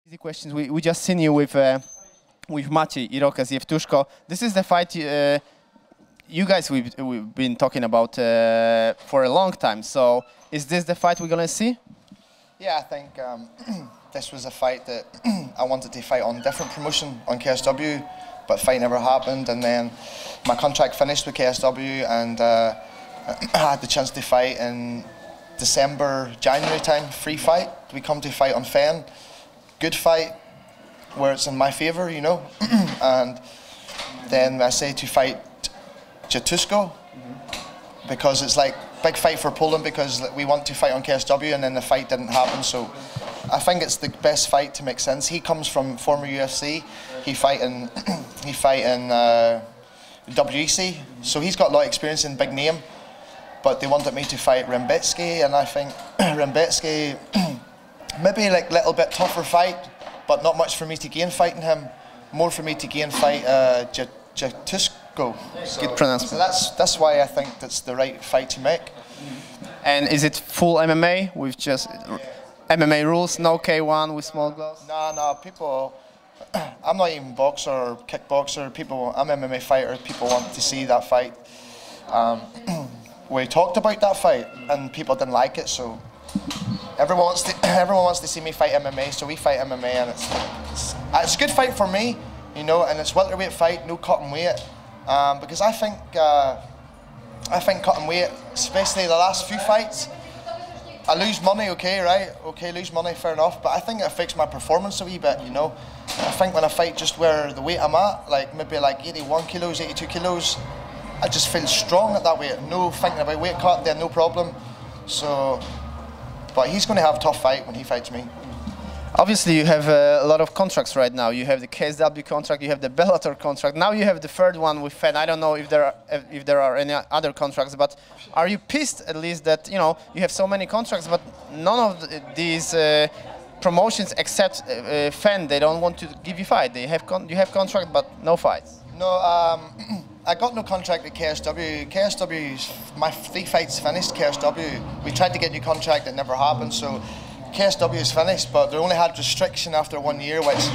Easy questions. We just seen you with Maciejem Jewtuszko. This is the fight you guys we've been talking about for a long time. So is this the fight we're gonna see? Yeah, I think this was a fight that I wanted to fight on different promotion on KSW, but fight never happened. And then my contract finished with KSW, and I had the chance to fight in December, January time, free fight. We come to fight on FEN, good fight, where it's in my favour, you know. And then I say to fight Jewtuszko, because it's like big fight for Poland, because we want to fight on KSW, and then the fight didn't happen. So I think it's the best fight to make sense. He comes from former UFC. He fight in WEC, so he's got a lot of experience in big name. But they wanted me to fight Rembetsky, and I think Rembetsky maybe like little bit tougher fight, but not much for me to gain fighting him. More for me to gain fight Jewtuszko. So, good pronouncement. So that's why I think that's the right fight to make. And is it full MMA with just MMA rules, no K1 with small gloves? No, people. I'm not even boxer or kickboxer. I'm MMA fighter. People want to see that fight. We talked about that fight, and people didn't like it. So everyone wants to see me fight MMA. So we fight MMA, and it's a good fight for me, you know. And it's welterweight fight, no cutting weight, because I think cutting weight, especially the last few fights, I lose money. Okay, right? Okay, lose money, fair enough. But I think it affects my performance a wee bit, you know. I think when I fight just where the weight I'm at, like maybe like 81 kilos, 82 kilos, I just feel strong at that weight. No thinking about weight cut, then no problem. So, but he's going to have a tough fight when he fights me. Obviously, you have a lot of contracts right now. You have the KSW contract, you have the Bellator contract. Now you have the third one with FEN. I don't know if there are any other contracts, but are you pissed at least that you have so many contracts, but none of these promotions except FEN, they don't want to give you fight. You have contract, but no fights. No. I got no contract with KSW. KSW, my 3 fights finished. KSW, we tried to get a new contract, it never happened. So KSW is finished, but they only had restriction after 1 year, which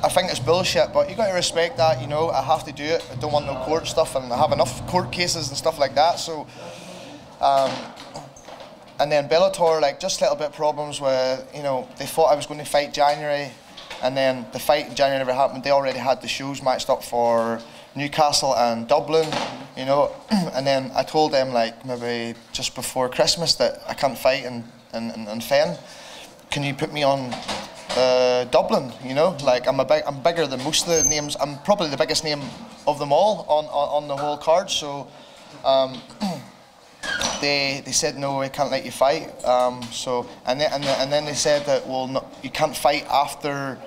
I think is bullshit. But you got to respect that, you know. I have to do it. I don't want no court stuff, and I have enough court cases and stuff like that. So, and then Bellator, like just little bit problems where they thought I was going to fight January, and then the fight in January never happened. They already had the shows matched up for Newcastle and Dublin, you know, and then I told them like maybe just before Christmas that I can't fight in FEN. Can you put me on Dublin? You know, like I'm bigger than most of the names. I'm probably the biggest name of them all on the whole card. So they said no, we can't let you fight. So and then they said that you can't fight after.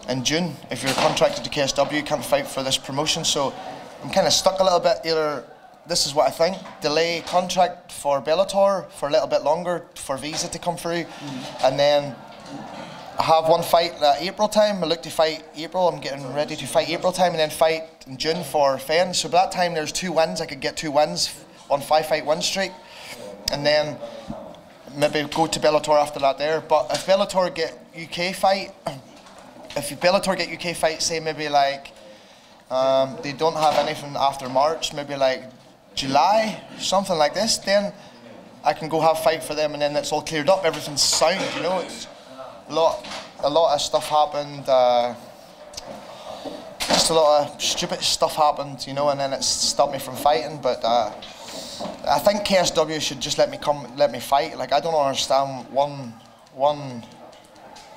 In June, if you're contracted to KSW, you can't fight for this promotion. So I'm kind of stuck a little bit. Either this is what I think: delay contract for Bellator for a little bit longer for visa to come through, and then I have one fight April time. I look to fight April. I'm getting ready to fight April time, and then fight in June for FEN. So by that time, there's 2 wins. I could get 2 wins on 5-fight win streak, and then maybe go to Bellator after that there. But if Bellator get UK fight. If Bellator get UK fights, say maybe like they don't have anything after March, maybe like July, something like this, then I can go have a fight for them, and then it's all cleared up, everything's sound, you know. It's a lot of stuff happened, just a lot of stupid stuff happened, you know, and then it stopped me from fighting. But I think KSW should just let me fight. Like I don't understand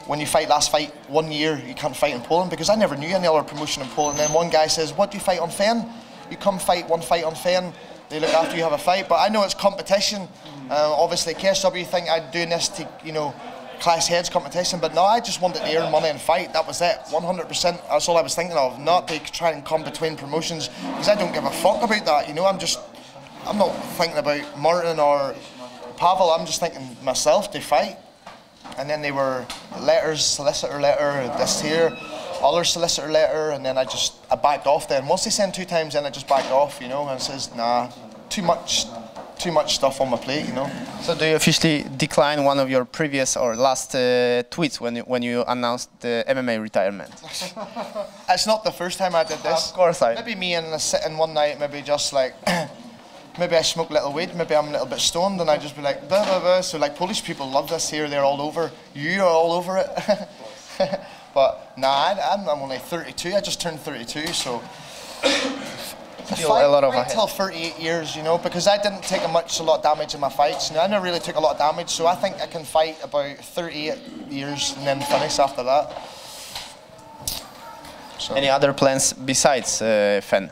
when you fight last fight 1 year, you can't fight in Poland, because I never knew any other promotion in Poland. And then one guy says, what do you fight on FEN? You come fight one fight on FEN, they look after you have a fight. But I know it's competition. Obviously KSW think I'm doing this to, class heads competition, but no, I just wanted to earn money and fight. That was it, 100%. That's all I was thinking of, not to try and come between promotions, because I don't give a fuck about that, you know. I'm not thinking about Martin or Pavel, I'm just thinking myself to fight. And then they were letters, solicitor letter, this here, other solicitor letter, and then I backed off then. Once they sent 2 times, then I just backed off, you know, and says, nah, too much too much stuff on my plate, you know. So do you officially decline one of your previous or last tweets when you announced the MMA retirement? It's not the first time I did this. Of course Maybe me and sitting one night, maybe just like, maybe I smoke a little weed, maybe I'm a little bit stoned, and I just be like, blah, blah, blah. So like Polish people love this here, they're all over. You are all over it. But nah, I'm only 32, I just turned 32, so. A lot of until 38 years, you know, because I didn't take a lot of damage in my fights. You know, I never really took a lot of damage, so I think I can fight about 38 years and then finish after that. So. Any other plans besides FEN?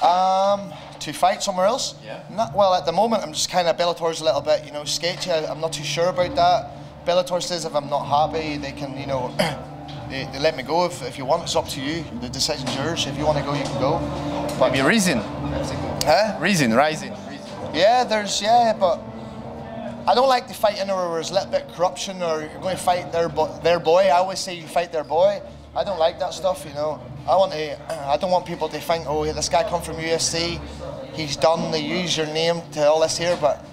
To fight somewhere else? Yeah. Well, at the moment, I'm just kind of, Bellator's a little bit, you know, sketchy. I'm not too sure about that. Bellator says if I'm not happy, they can, you know, they let me go. If you want, it's up to you. The decision's yours. If you want to go, you can go. But maybe Rising. Huh? Rising. Yeah, but I don't like to fight anywhere where there's a little bit of corruption or you're going to fight their boy. I always say you fight their boy. I don't like that stuff, you know. I don't want people to think, oh, this guy come from UFC, he's done, they use your name to all this here, but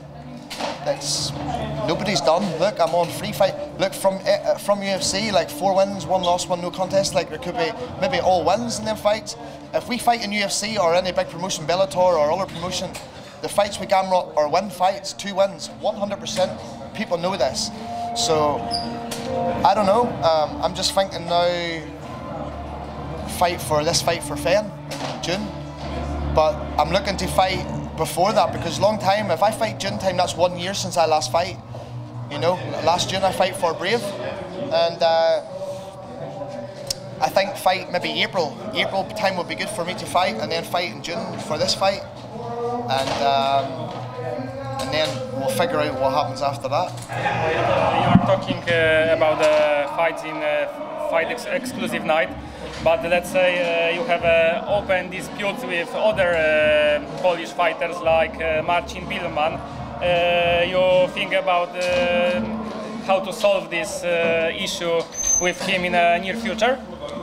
nobody's done. Look, I'm on free fight. Look, from UFC, like 4 wins, 1 loss, 1 no contest. Like there could be maybe all wins in them fights. If we fight in UFC or any big promotion, Bellator or other promotion, the fights with Gamrota are win fights, 2 wins, 100%. People know this. So I don't know. I'm just thinking now. Fight for FEN in June, but I'm looking to fight before that because long time. If I fight June time, that's 1 year since I last fight. You know, last June I fight for Brave, and I think fight maybe April time would be good for me to fight, and then fight in June for this fight, and then we'll figure out what happens after that. You are talking about the fights in fight exclusive night. But let's say you have an open dispute with other Polish fighters like Marcina Billmana. You think about how to solve this issue with him in the near future?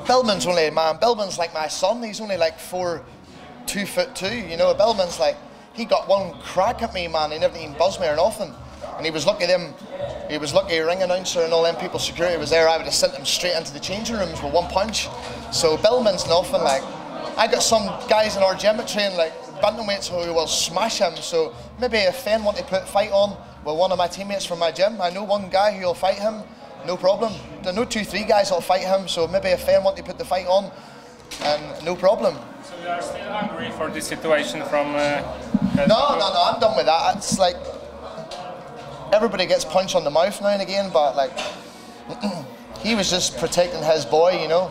Billman's only a man. Billman's like my son. He's only like 2'2". You know, Billman's like, he got one crack at me, man. He never even buzzed me or nothing. And he was lucky ring announcer and all them people, security was there. I would have sent him straight into the changing rooms with 1 punch. So Billman's nothing. Like, I got some guys in our gym at train, like bantamweights, who will smash him. So maybe if FEN want to put fight on with one of my teammates from my gym, I know one guy who will fight him, no problem. There are no 2-3 guys that'll fight him. So maybe if FEN want to put the fight on, and no problem. So you are still angry for this situation from? No, I'm done with that. It's like, everybody gets punched on the mouth now and again, but like, he was just protecting his boy, you know.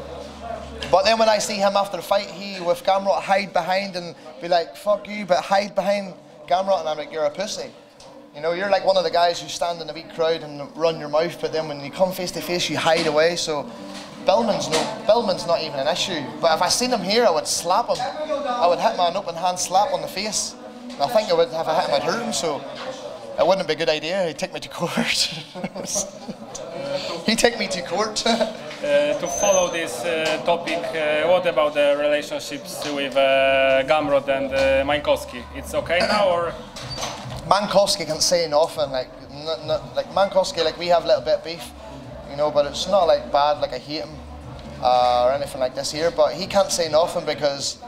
But then when I see him after the fight, he with Gamrota hide behind and be like, fuck you, but hide behind Gamrota, and I'm like, you're a pussy. You know, you're like one of the guys who stand in the big crowd and run your mouth, but then when you come face to face, you hide away. So Billman's not even an issue. But if I seen him here, I would slap him. I would hit him an open hand slap on the face. And I think I would, if I hit him, I'd hurt him. So it wouldn't be a good idea. He'd take me to court. He'd take me to court. To follow this topic, what about the relationships with Gamrota and Mańkowski? It's okay now, or? Mańkowski can say nothing. Like Mańkowski, like we have a little bit of beef, you know, but it's not like bad. Like I hate him or anything like this here. But he can't say nothing because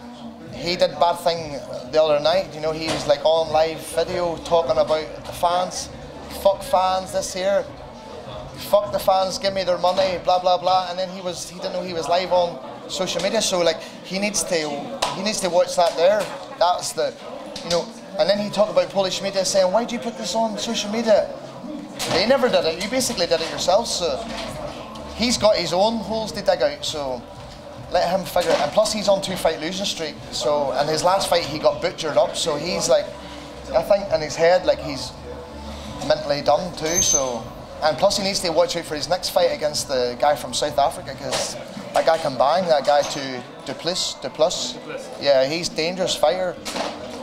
he did bad thing the other night. You know, he was like on live video talking about the fans. Fuck fans, this here. Fuck the fans, give me their money, blah blah blah. And then he didn't know he was live on social media. So like he needs to watch that there. That's the, you know. And then he talked about Polish media saying, why do you put this on social media? They never did it. You basically did it yourself. So he's got his own holes to dig out. So let him figure it. And plus he's on 2-fight losing streak. So and his last fight he got butchered up. So he's like, I think in his head like he's mentally done too. So and plus he needs to watch out for his next fight against the guy from South Africa because that guy can bang. That guy to Duplessis. Yeah, he's a dangerous fighter.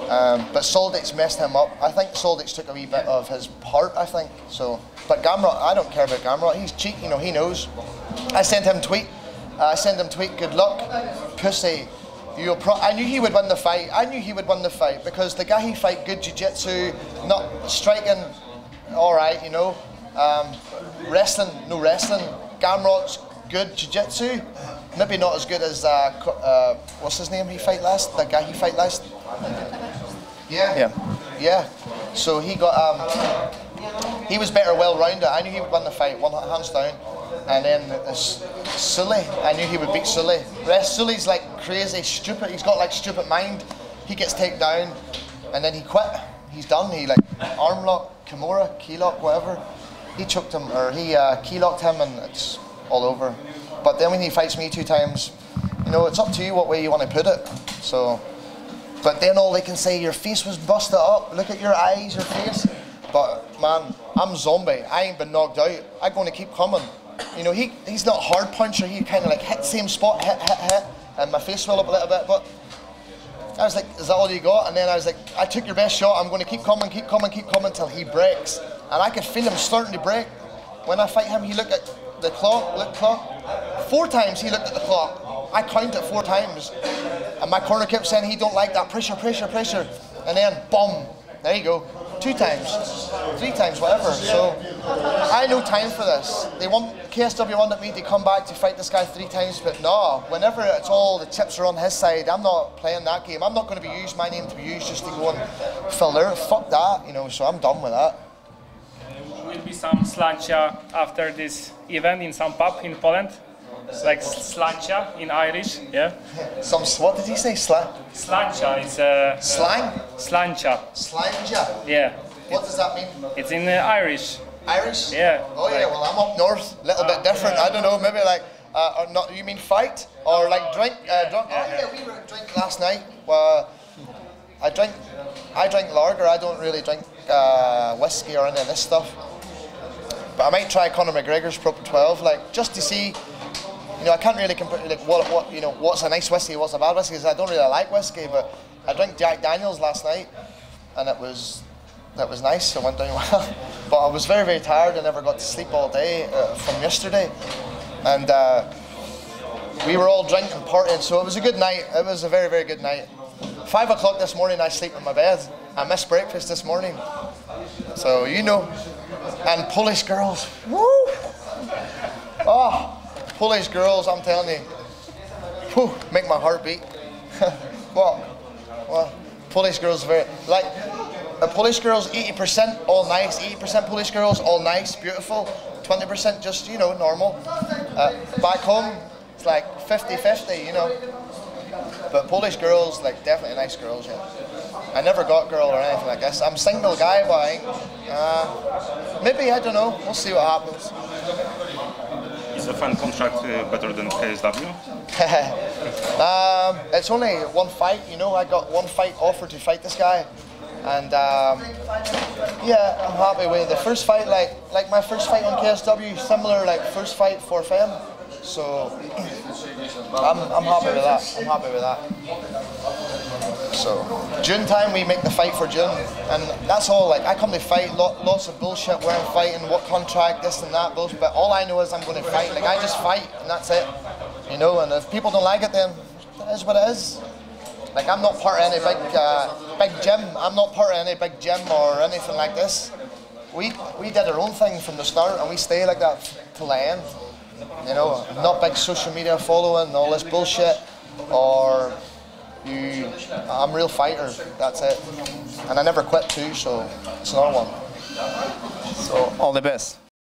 But Soldic's messed him up. I think Soldic's took a wee bit of his heart, I think. So, but Gamrota, I don't care about Gamrota. He's cheap, you know, he knows. I sent him tweet, good luck, pussy. I knew he would win the fight. I knew he would win the fight because the guy he fight good jiu-jitsu, not striking, all right, you know. Wrestling, no wrestling. Gamrot's good jiu-jitsu, maybe not as good as what's his name? He fight last. The guy he fight last. Yeah. So he got he was better, well-rounded. I knew he would win the fight, hands down. And then Sully, I knew he would beat Sully. Sully's like crazy, stupid. He's got like stupid mind. He gets taken down, and then he quit. He's done. He like arm lock, Kimura, key lock, whatever. He choked him, or he key locked him, and it's all over. But then when he fights me 2 times, you know, it's up to you what way you want to put it. So, but then all they can say, your face was busted up. Look at your eyes, your face. But man, I'm zombie. I ain't been knocked out. I'm going to keep coming. You know, he's not a hard puncher. He kind of like hit the same spot, hit, and my face swelled up a little bit. But I was like, is that all you got? And then I was like, I took your best shot. I'm going to keep coming till he breaks. And I could feel him starting to break. When I fight him, he looked at the clock. 4 times he looked at the clock. I counted 4 times. And my corner kept saying he don't like that pressure. And then, boom, there you go. 2 times, 3 times, whatever. So I no time for this. KSW wanted me to come back to fight this guy 3 times, but no. Whenever it's all the chips are on his side, I'm not playing that game. I'm not going to be used, my name to be used just to go and fill there. Fuck that, you know. So I'm done with that. Will be some slancia after this event in some pub in Poland. It's like slancia in Irish, yeah. Some what did he say? Slancia is a slang. Slancia. Slanja. Yeah. What does that mean? It's in Irish. Irish? Yeah. Oh yeah. Well, I'm up north. A little bit different. I don't know. Maybe like or not. You mean fight or like drink? Drunk? Oh yeah, we were drinking last night. I drink lager. I don't really drink whiskey or any of this stuff. But I might try Conor McGregor's Proper 12, like just to see. You know, I can't really compare like what you know what's a nice whiskey, what's a bad whiskey. Because I don't really like whiskey, but I drank Jack Daniels last night, and that was nice. It went down well. But I was very, very tired. I never got to sleep all day from yesterday, and we were all drinking and partying. So it was a good night. It was a very, very good night. 5 o'clock this morning, I sleep in my bed. I missed breakfast this morning. So you know. And Polish girls, woo! Oh, Polish girls, I'm telling you, whew, make my heart beat. Well, Polish girls very like Polish girls. 80% all nice, 80% Polish girls all nice, beautiful. 20% just normal. Back home, it's like 50-50, you know. But Polish girls, like definitely nice girls, yeah. I never got girl or anything like this. I'm a single guy, but I ain't. Maybe, I don't know. We'll see what happens. Is a FEN contract better than KSW? It's only 1 fight, you know. I got 1 fight offered to fight this guy. And yeah, I'm happy with the first fight, like my first fight on KSW, similar like first fight for FEN. So I'm happy with that. I'm happy with that. So June time we make the fight for June, and that's all. Like I come to fight, lots of bullshit where I'm fighting, what contract, this and that bullshit. But all I know is I'm going to fight. Like I just fight, and that's it. You know. And if people don't like it, then it is what it is. Like I'm not part of any big gym. I'm not part of any big gym or anything like this. We did our own thing from the start, and we stay like that till the end. You know, not big social media following, all this bullshit, or I'm a real fighter, that's it. And I never quit too, so it's another one. So all the best.